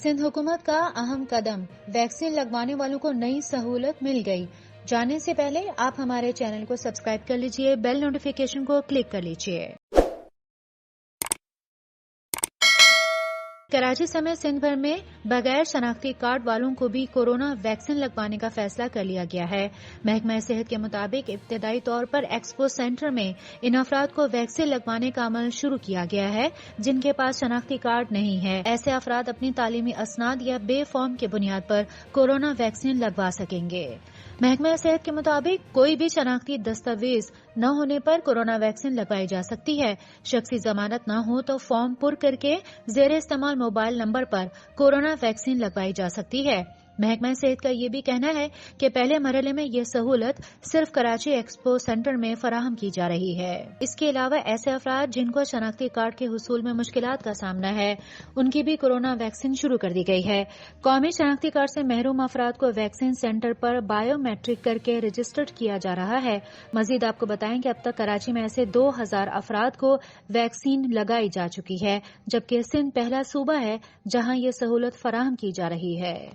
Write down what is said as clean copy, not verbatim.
सिंध हुकूमत का अहम कदम, वैक्सीन लगवाने वालों को नई सहूलत मिल गई। जानने से पहले आप हमारे चैनल को सब्सक्राइब कर लीजिए, बेल नोटिफिकेशन को क्लिक कर लीजिए। कराची समेत सिंध भर में बगैर शनाख्ती कार्ड वालों को भी कोरोना वैक्सीन लगवाने का फैसला कर लिया गया है। महकमा सेहत के मुताबिक इब्तदाई तौर पर एक्सपो सेंटर में इन अफराद को वैक्सीन लगवाने का अमल शुरू किया गया है जिनके पास शनाख्ती कार्ड नहीं है। ऐसे अफराद अपनी तालीमी असनाद या बे फॉर्म की बुनियाद पर कोरोना वैक्सीन लगवा सकेंगे। महकमा सेहत के मुताबिक कोई भी शनाख्ती दस्तावेज न होने पर कोरोना वैक्सीन लगवाई जा सकती है। शख्सी जमानत न हो तो फॉर्म पुर करके जेर इस्तेमाल मोबाइल नंबर पर कोरोना वैक्सीन लगवाई जा सकती है। महकमा सेहत का ये भी कहना है कि पहले मरहले में ये सहूलत सिर्फ कराची एक्सपो सेंटर में फराहम की जा रही है। इसके अलावा ऐसे अफराद जिनको शनाख्ती कार्ड के हुसूल में मुश्किलात का सामना है, उनकी भी कोरोना वैक्सीन शुरू कर दी गई है। कौमी शनाख्ती कार्ड से महरूम अफराद को वैक्सीन सेंटर पर बायोमेट्रिक करके रजिस्टर्ड किया जा रहा है। मजीद आपको बताएं कि अब तक कराची में ऐसे 2000 अफराद को वैक्सीन लगाई जा चुकी है, जबकि सिंध पहला सूबा है जहां ये सहूलत फराहम की जा रही है।